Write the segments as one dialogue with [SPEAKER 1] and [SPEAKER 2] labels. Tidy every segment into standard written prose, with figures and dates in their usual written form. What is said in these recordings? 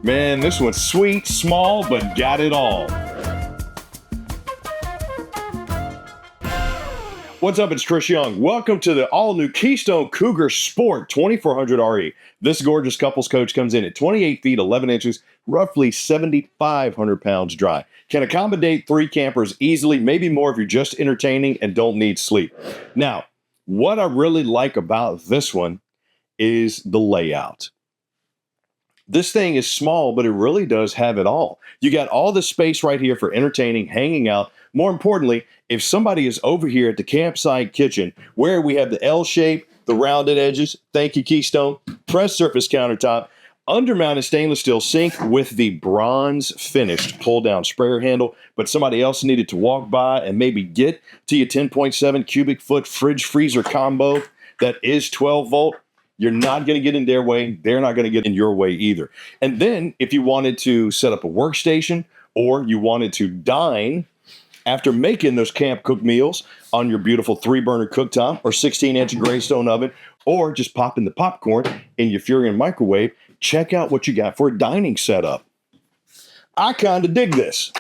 [SPEAKER 1] Man, this one's sweet, small, but got it all. What's up? It's Chris Young. Welcome to the all-new Keystone Cougar Sport 2400 RE. This gorgeous couples coach comes in at 28 feet, 11 inches, roughly 7,500 pounds dry. Can accommodate 3 campers easily, maybe more if you're just entertaining and don't need sleep. Now, what I really like about this one is the layout. This thing is small, but it really does have it all. You got all the space right here for entertaining, hanging out. More importantly, if somebody is over here at the campsite kitchen, where we have the L shape, the rounded edges, thank you, Keystone, pressed surface countertop, undermounted stainless steel sink with the bronze finished pull-down sprayer handle, but somebody else needed to walk by and maybe get to your 10.7 cubic foot fridge freezer combo that is 12 volt, you're not going to get in their way. They're not going to get in your way either. And then if you wanted to set up a workstation or you wanted to dine after making those camp cooked meals on your beautiful 3-burner cooktop or 16-inch Greystone oven, or just popping the popcorn in your Furion microwave, check out what you got for a dining setup. I kind of dig this.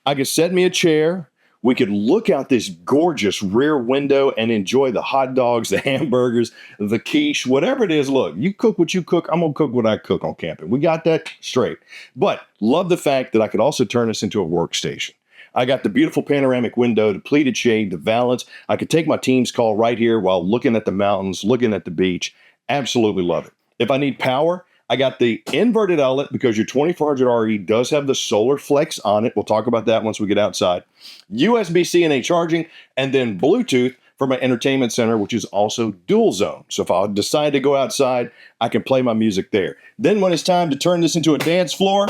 [SPEAKER 1] I could set me a chair. We could look out this gorgeous rear window and enjoy the hot dogs, the hamburgers, the quiche, whatever it is. Look, you cook what you cook. I'm going to cook what I cook on camping. We got that straight. But love the fact that I could also turn this into a workstation. I got the beautiful panoramic window, the pleated shade, the valance. I could take my team's call right here while looking at the mountains, looking at the beach. Absolutely love it. If I need power, I got the inverted outlet because your 2400 RE does have the solar flex on it. We'll talk about that once we get outside. USB-C and A charging, and then Bluetooth for my entertainment center, which is also dual zone. So if I decide to go outside, I can play my music there. Then when it's time to turn this into a dance floor,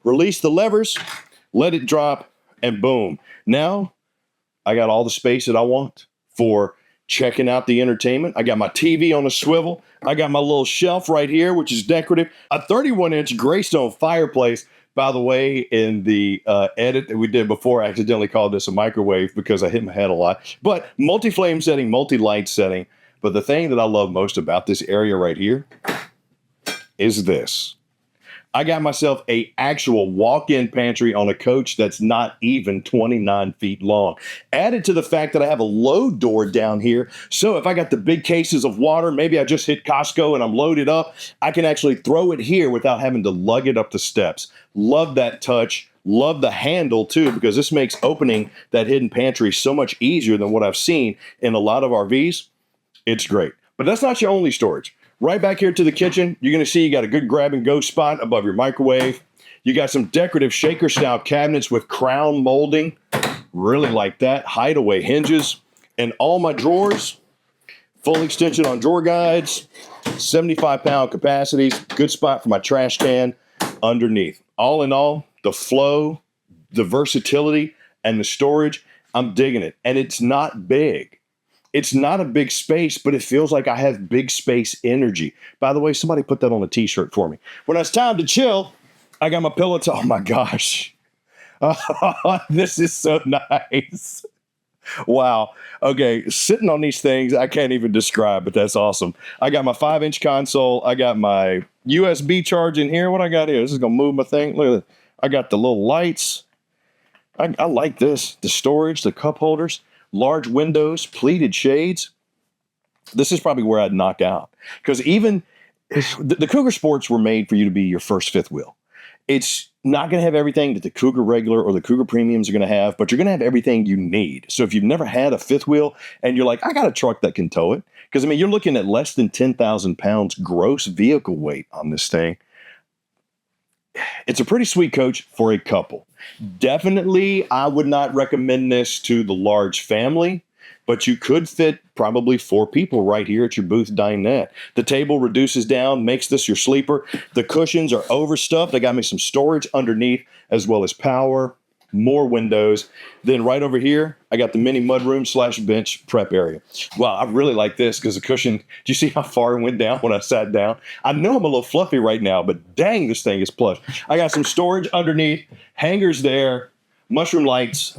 [SPEAKER 1] release the levers, let it drop, and boom. Now I got all the space that I want for checking out the entertainment. I got my TV on a swivel. I got my little shelf right here, which is decorative. A 31-inch Greystone fireplace. By the way, in the edit that we did before, I accidentally called this a microwave because I hit my head a lot. But multi-flame setting, multi-light setting. But the thing that I love most about this area right here is this. I got myself a actual walk-in pantry on a coach that's not even 29 feet long. Added to the fact that I have a load door down here, so if I got the big cases of water, maybe I just hit Costco and I'm loaded up, I can actually throw it here without having to lug it up the steps. Love that touch. Love the handle too, because this makes opening that hidden pantry so much easier than what I've seen in a lot of RVs. It's great. But that's not your only storage. Right back here to the kitchen, you're going to see you got a good grab-and-go spot above your microwave. You got some decorative shaker-style cabinets with crown molding. Really like that. Hideaway hinges. And all my drawers, full extension on drawer guides, 75-pound capacities. Good spot for my trash can underneath. All in all, the flow, the versatility, and the storage, I'm digging it. And it's not big. It's not a big space, but it feels like I have big space energy. By the way, somebody put that on a t-shirt for me. When it's time to chill, I got my pillow. Oh my gosh. This is so nice. Wow. Okay, sitting on these things, I can't even describe, but that's awesome. I got my 5-inch console. I got my USB charge in here. What I got here? This is going to move my thing. Look at that. I got the little lights. I like this. The storage, the cup holders. Large windows, pleated shades. This is probably where I'd knock out. Because even the Cougar Sports were made for you to be your first fifth wheel. It's not going to have everything that the Cougar Regular or the Cougar Premiums are going to have, but you're going to have everything you need. So if you've never had a fifth wheel and you're like, I got a truck that can tow it. Because, I mean, you're looking at less than 10,000 pounds gross vehicle weight on this thing. It's a pretty sweet coach for a couple. Definitely, I would not recommend this to the large family, but you could fit probably 4 people right here at your booth dinette. The table reduces down, makes this your sleeper. The cushions are overstuffed. I got me some storage underneath as well as power, more windows. Then right over here, I got the mini mudroom / bench prep area. Wow, I really like this because the cushion, do you see how far it went down when I sat down? I know I'm a little fluffy right now, but dang, this thing is plush. I got some storage underneath, hangers there, mushroom lights,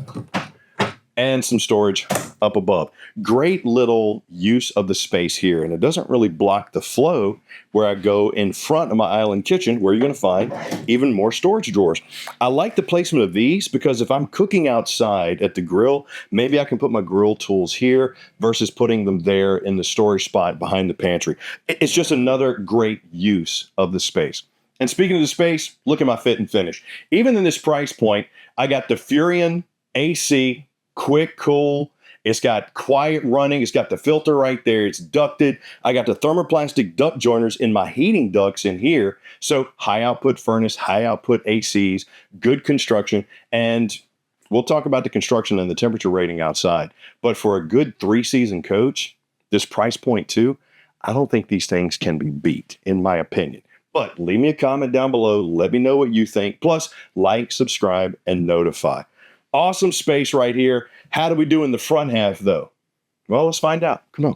[SPEAKER 1] and some storage up above. Great little use of the space here, and it doesn't really block the flow where I go in front of my island kitchen, where you're going to find even more storage drawers. I like the placement of these because if I'm cooking outside at the grill, maybe I can put my grill tools here versus putting them there in the storage spot behind the pantry. It's just another great use of the space. And speaking of the space, look at my fit and finish. Even in this price point, I got the Furion AC, quick cool. It's got quiet running. It's got the filter right there. It's ducted. I got the thermoplastic duct joiners in my heating ducts in here. So high output furnace, high output ACs, good construction. And we'll talk about the construction and the temperature rating outside. But for a good 3-season coach, this price point too, I don't think these things can be beat, in my opinion. But leave me a comment down below. Let me know what you think. Plus, like, subscribe, and notify. Awesome space right here. How do we do in the front half, though? Well, let's find out. Come on.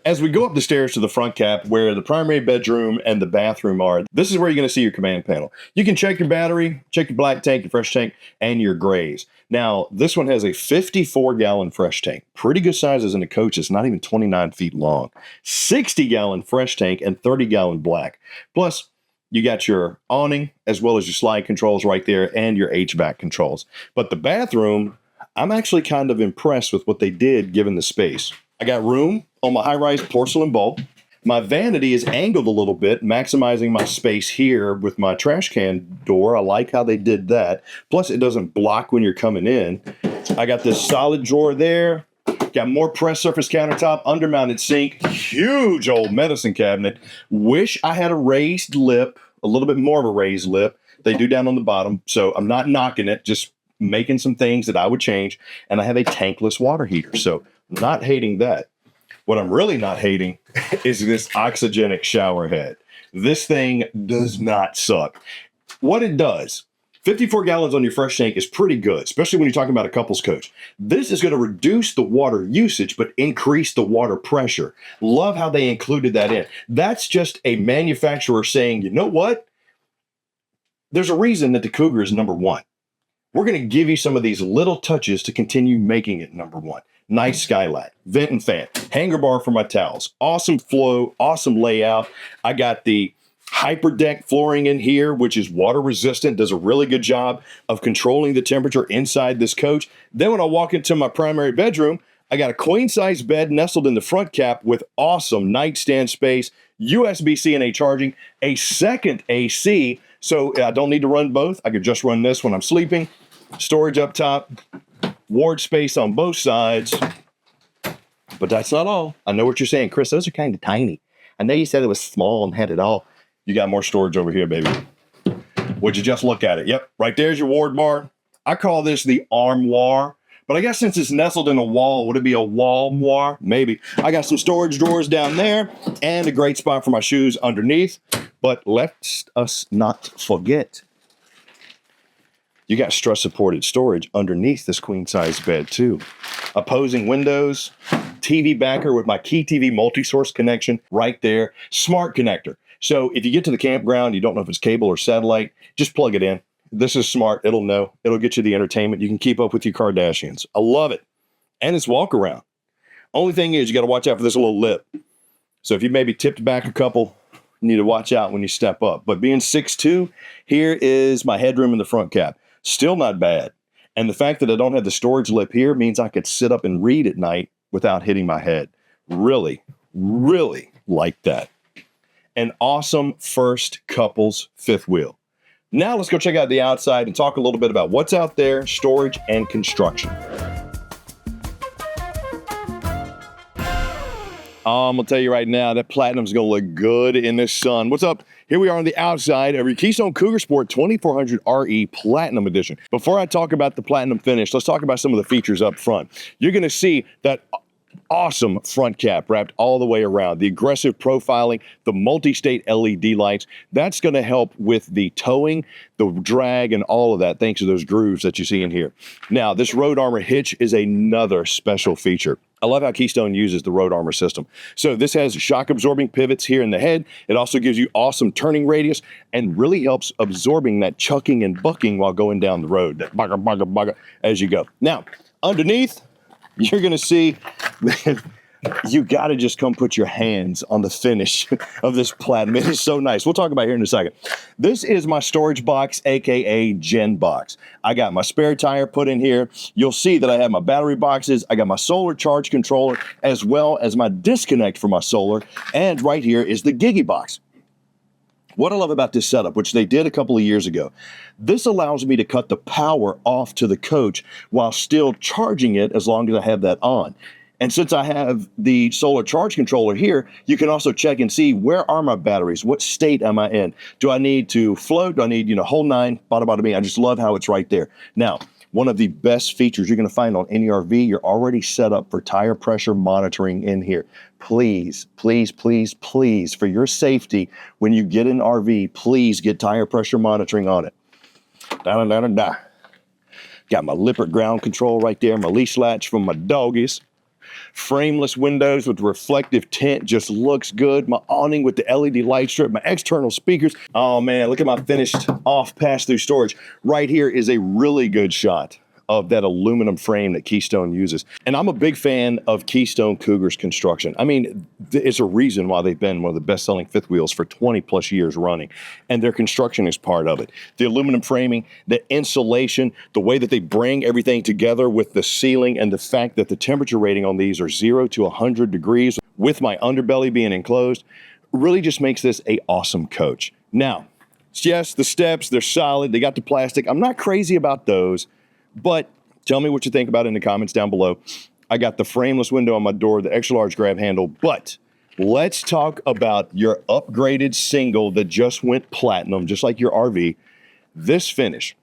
[SPEAKER 1] As we go up the stairs to the front cap where the primary bedroom and the bathroom are, this is where you're going to see your command panel. You can check your battery, check your black tank, your fresh tank, and your grays. Now, this one has a 54-gallon fresh tank. Pretty good sizes in the coach. It's not even 29 feet long. 60-gallon fresh tank and 30-gallon black. Plus, you got your awning as well as your slide controls right there and your HVAC controls. But the bathroom, I'm actually kind of impressed with what they did given the space. I got room on my high-rise porcelain bowl. My vanity is angled a little bit, maximizing my space here with my trash can door. I like how they did that. Plus, it doesn't block when you're coming in. I got this solid drawer there. Got more press surface countertop, undermounted sink, huge old medicine cabinet. Wish I had a raised lip, a little bit more of a raised lip. They do down on the bottom, so I'm not knocking it, just making some things that I would change. And I have a tankless water heater, so not hating that. What I'm really not hating is this oxygenic shower head. This thing does not suck. What it does, 54 gallons on your fresh tank is pretty good, especially when you're talking about a couples coach. This is going to reduce the water usage, but increase the water pressure. Love how they included that in. That's just a manufacturer saying, you know what? There's a reason that the Cougar is number one. We're going to give you some of these little touches to continue making it number one. Nice skylight, vent and fan, hanger bar for my towels, awesome flow, awesome layout. I got the Hyperdeck flooring in here, which is water resistant, does a really good job of controlling the temperature inside this coach. Then when I walk into my primary bedroom, I got a queen size bed nestled in the front cap with awesome nightstand space, USB-C and A charging, a second AC, so I don't need to run both. I could just run this when I'm sleeping. Storage up top, ward space on both sides. But that's not all. I know what you're saying, Chris, those are kind of tiny. I know you said it was small and had it all. You got more storage over here, baby. Would you just look at it? Yep, right there's your ward bar. I call this the armoire, but I guess since it's nestled in a wall, would it be a wall-moire? Maybe. I got some storage drawers down there and a great spot for my shoes underneath. But let us not forget, you got stress-supported storage underneath this queen-size bed, too. Opposing windows, TV backer with my Key TV multi-source connection right there. Smart connector. So if you get to the campground, you don't know if it's cable or satellite, just plug it in. This is smart. It'll know. It'll get you the entertainment. You can keep up with your Kardashians. I love it. And it's walk around. Only thing is you got to watch out for this little lip. So if you maybe tipped back a couple, you need to watch out when you step up. But being 6'2", here is my headroom in the front cap. Still not bad. And the fact that I don't have the storage lip here means I could sit up and read at night without hitting my head. Really, really like that. An awesome first couples fifth wheel. Now let's go check out the outside and talk a little bit about what's out there, storage, and construction. I'm going to tell you right now, that Platinum's going to look good in this sun. What's up? Here we are on the outside of your Keystone Cougar Sport 2400 RE Platinum Edition. Before I talk about the Platinum finish, let's talk about some of the features up front. You're going to see that awesome front cap wrapped all the way around, the aggressive profiling, the multi-state LED lights. That's going to help with the towing, the drag, and all of that thanks to those grooves that you see in here. Now, this Road Armor hitch is another special feature. I love how Keystone uses the Road Armor system. So this has shock-absorbing pivots here in the head. It also gives you awesome turning radius and really helps absorbing that chucking and bucking while going down the road, that bugger, bugger, bugger, as you go. Now, Underneath, you're going to see you got to just come put your hands on the finish of this Platinum. It is so nice. We'll talk about it here in a second. This is my storage box, aka Gen box. I got my spare tire put in here. You'll see that I have my battery boxes. I got my solar charge controller, as well as my disconnect for my solar. And right here is the Gigi box. What I love about this setup, which they did a couple of years ago, this allows me to cut the power off to the coach while still charging it as long as I have that on. And since I have the solar charge controller here, you can also check and see, where are my batteries? What state am I in? Do I need to float? Do I need, whole nine? Bada me. I just love how it's right there. Now, one of the best features you're going to find on any RV, you're already set up for tire pressure monitoring in here. Please, please, please, please, for your safety, when you get an RV, please get tire pressure monitoring on it. Da-da-da-da-da. Got my Lippert ground control right there, my leash latch from my doggies. Frameless windows with reflective tint, just looks good. My awning with the LED light strip, my external speakers. Oh man, look at my finished off pass-through storage. Right here is a really good shot of that aluminum frame that Keystone uses. And I'm a big fan of Keystone Cougar's construction. I mean, it's a reason why they've been one of the best-selling fifth wheels for 20 plus years running. And their construction is part of it. The aluminum framing, the insulation, the way that they bring everything together with the ceiling, and the fact that the temperature rating on these are 0 to 100 degrees with my underbelly being enclosed, really just makes this an awesome coach. Now, yes, the steps, they're solid. They got the plastic. I'm not crazy about those. But tell me what you think about it in the comments down below. I got the frameless window on my door, the extra large grab handle, but let's talk about your upgraded single that just went platinum, just like your RV. This finish.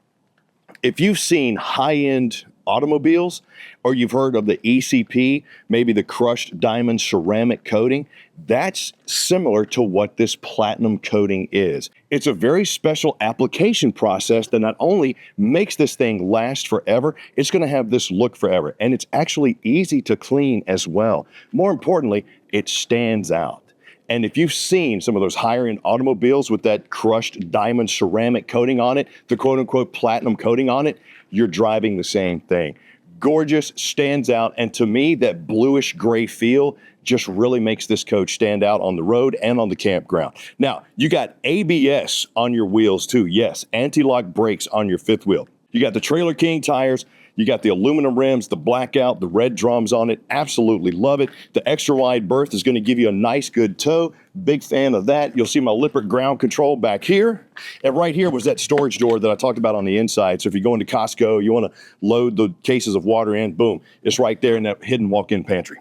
[SPEAKER 1] If you've seen high-end automobiles, or you've heard of the ECP, maybe the crushed diamond ceramic coating, that's similar to what this platinum coating is. It's a very special application process that not only makes this thing last forever, it's going to have this look forever. And it's actually easy to clean as well. More importantly, it stands out. And if you've seen some of those higher-end automobiles with that crushed diamond ceramic coating on it, the quote-unquote platinum coating on it, you're driving the same thing. Gorgeous, stands out, and to me, that bluish gray feel just really makes this coach stand out on the road and on the campground. Now, you got ABS on your wheels too. Yes, anti-lock brakes on your fifth wheel. You got the Trailer King tires. You got the aluminum rims, the blackout, the red drums on it. Absolutely love it. The extra wide berth is going to give you a nice, good tow. Big fan of that. You'll see my Lippert ground control back here. And right here was that storage door that I talked about on the inside. So if you go into Costco, you want to load the cases of water in, boom, it's right there in that hidden walk-in pantry.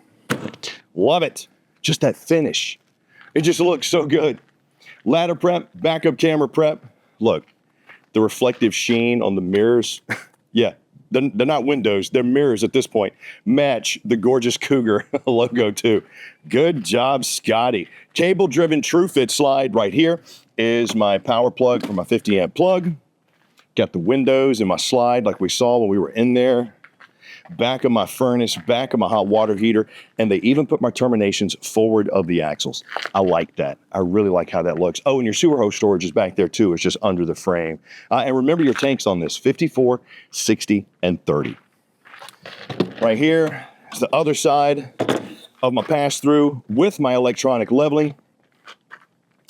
[SPEAKER 1] Love it. Just that finish. It just looks so good. Ladder prep, backup camera prep. Look, the reflective sheen on the mirrors. Yeah. They're not windows, they're mirrors at this point. Match the gorgeous Cougar logo too. Good job, Scotty. Cable-driven TrueFit slide right here is my power plug for my 50 amp plug. Got the windows in my slide like we saw when we were in there. Back of my furnace, back of my hot water heater, and they even put my terminations forward of the axles. I like that. I really like how that looks. Oh, and your sewer hose storage is back there too. It's just under the frame. And remember your tanks on this, 54, 60, and 30. Right here is the other side of my pass-through with my electronic leveling,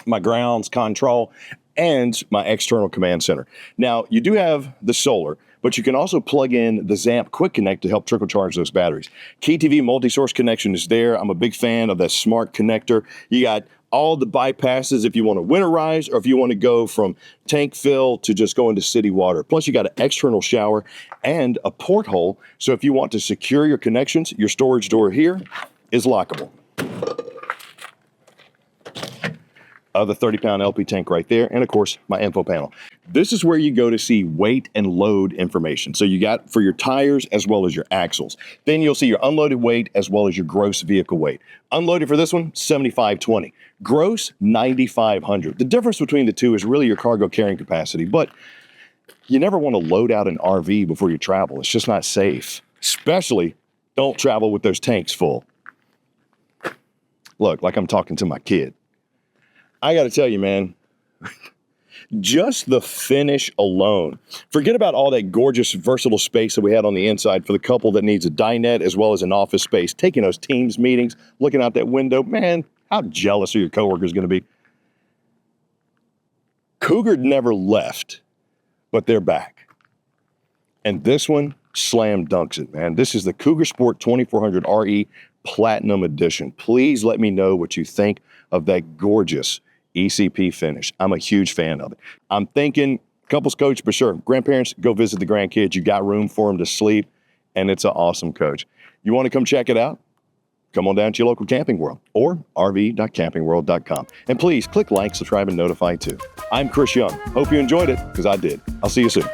[SPEAKER 1] my grounds control, and my external command center. Now, you do have the solar, but you can also plug in the Zamp Quick Connect to help trickle charge those batteries. Key TV multi-source connection is there. I'm a big fan of that smart connector. You got all the bypasses if you want to winterize or if you want to go from tank fill to just go into city water. Plus, you got an external shower and a porthole. So if you want to secure your connections, your storage door here is lockable. The 30-pound LP tank right there, and of course, my info panel. This is where you go to see weight and load information. So you got for your tires as well as your axles. Then you'll see your unloaded weight as well as your gross vehicle weight. Unloaded for this one, 7,520. Gross, 9,500. The difference between the two is really your cargo carrying capacity, but you never want to load out an RV before you travel. It's just not safe. Especially, don't travel with those tanks full. Look, like I'm talking to my kid. I got to tell you, man, Just the finish alone. Forget about all that gorgeous, versatile space that we had on the inside for the couple that needs a dinette as well as an office space. Taking those Teams meetings, looking out that window, man, how jealous are your coworkers going to be? Cougar never left, but they're back. And this one slam dunks it, man. This is the Cougar Sport 2400 RE Platinum Edition. Please let me know what you think of that gorgeous ECP finish. I'm a huge fan of it. I'm thinking couples coach for sure. Grandparents, go visit the grandkids. You got room for them to sleep, and it's an awesome coach. You want to come check it out? Come on down to your local Camping World or rv.campingworld.com. And please click like, subscribe, and notify too. I'm Chris Young. Hope you enjoyed it, because I did. I'll see you soon.